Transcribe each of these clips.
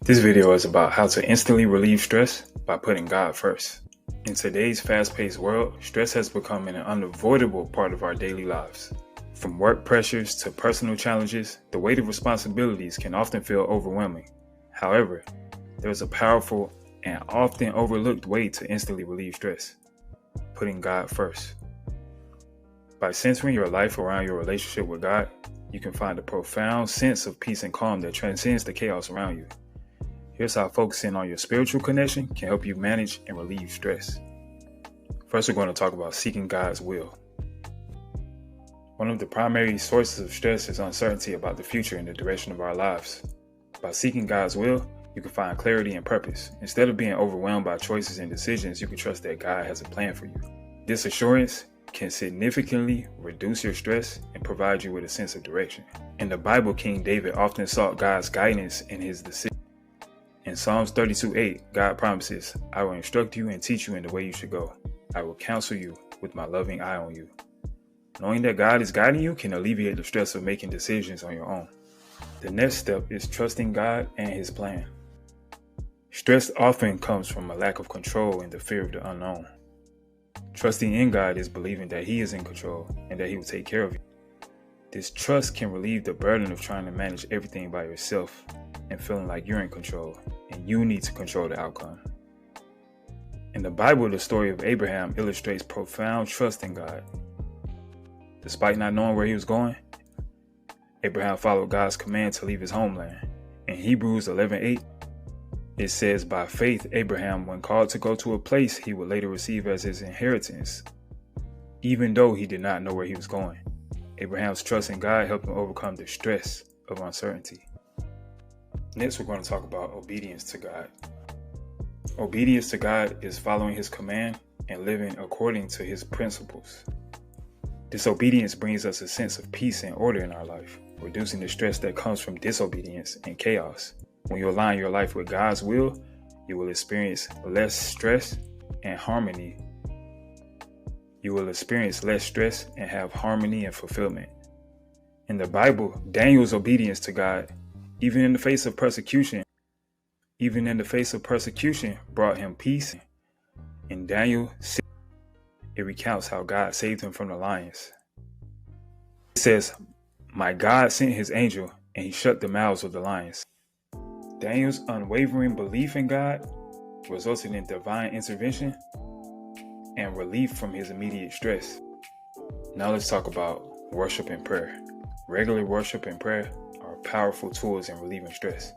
This video is about how to instantly relieve stress by putting God first. In today's fast-paced world, stress has become an unavoidable part of our daily lives. From work pressures to personal challenges, the weight of responsibilities can often feel overwhelming. However, there's a powerful and often overlooked way to instantly relieve stress: putting God first. By centering your life around your relationship with God, you can find a profound sense of peace and calm that transcends the chaos around you. Here's how focusing on your spiritual connection can help you manage and relieve stress. First, we're going to talk about seeking God's will. One of the primary sources of stress is uncertainty about the future and the direction of our lives. By seeking God's will, you can find clarity and purpose. Instead of being overwhelmed by choices and decisions, you can trust that God has a plan for you. This assurance can significantly reduce your stress and provide you with a sense of direction. In the Bible, King David often sought God's guidance in his decisions. In Psalms 32:8, God promises, "I will instruct you and teach you in the way you should go. I will counsel you with my loving eye on you." Knowing that God is guiding you can alleviate the stress of making decisions on your own. The next step is trusting God and His plan. Stress often comes from a lack of control and the fear of the unknown. Trusting in God is believing that He is in control and that He will take care of you. This trust can relieve the burden of trying to manage everything by yourself and feeling like you're in control and you need to control the outcome. In the Bible, the story of Abraham illustrates profound trust in God. Despite not knowing where he was going, Abraham followed God's command to leave his homeland. In Hebrews 11:8, it says, "By faith, Abraham, when called to go to a place he would later receive as his inheritance, even though he did not know where he was going." Abraham's trust in God helped him overcome the stress of uncertainty. Next, we're going to talk about obedience to God. Obedience to God is following His command and living according to His principles. This obedience brings us a sense of peace and order in our life, reducing the stress that comes from disobedience and chaos. When you align your life with God's will, you will experience less stress and harmony. You will experience less stress and have harmony and fulfillment. In the Bible, Daniel's obedience to God, even in the face of persecution, brought him peace. In Daniel 6, it recounts how God saved him from the lions. It says, "My God sent His angel and He shut the mouths of the lions." Daniel's unwavering belief in God resulted in divine intervention and relief from his immediate stress. Now let's talk about worship and prayer. Regular worship and prayer are powerful tools in relieving stress.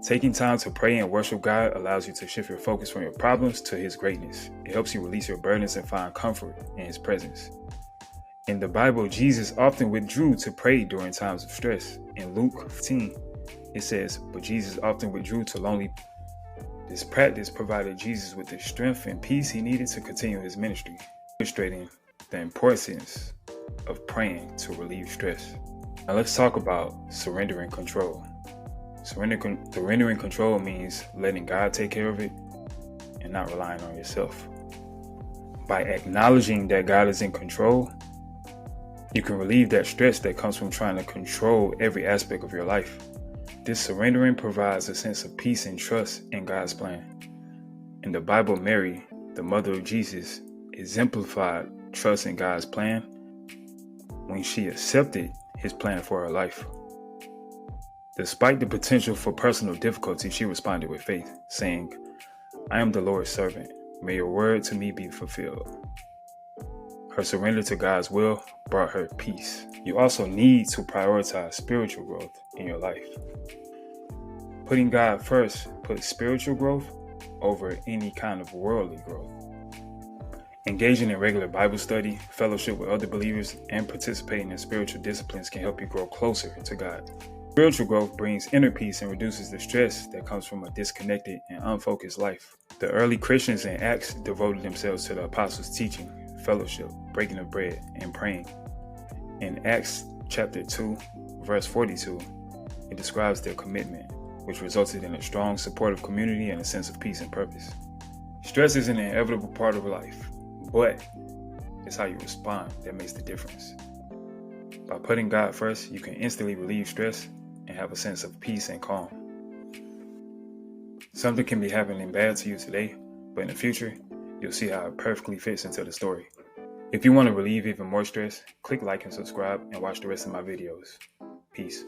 Taking time to pray and worship God allows you to shift your focus from your problems to His greatness. It helps you release your burdens and find comfort in His presence. In the Bible, Jesus often withdrew to pray during times of stress. In Luke 15, it says, "But Jesus often withdrew to lonely." This practice provided Jesus with the strength and peace he needed to continue his ministry, illustrating the importance of praying to relieve stress. Now let's talk about surrendering control. Surrendering control means letting God take care of it and not relying on yourself. By acknowledging that God is in control, you can relieve that stress that comes from trying to control every aspect of your life. This surrendering provides a sense of peace and trust in God's plan. In the Bible, Mary, the mother of Jesus, exemplified trust in God's plan when she accepted His plan for her life. Despite the potential for personal difficulty, she responded with faith, saying, "I am the Lord's servant. May your word to me be fulfilled." Her surrender to God's will brought her peace. You also need to prioritize spiritual growth in your life. Putting God first puts spiritual growth over any kind of worldly growth. Engaging in regular Bible study, fellowship with other believers, and participating in spiritual disciplines can help you grow closer to God. Spiritual growth brings inner peace and reduces the stress that comes from a disconnected and unfocused life. The early Christians in Acts devoted themselves to the apostles' teaching, fellowship, breaking of bread, and praying. In Acts chapter 2, verse 42, it describes their commitment, which resulted in a strong, supportive community and a sense of peace and purpose. Stress is an inevitable part of life, but it's how you respond that makes the difference. By putting God first, you can instantly relieve stress and have a sense of peace and calm. Something can be happening bad to you today, but in the future, you'll see how it perfectly fits into the story. If you want to relieve even more stress, click like and subscribe and watch the rest of my videos. Peace.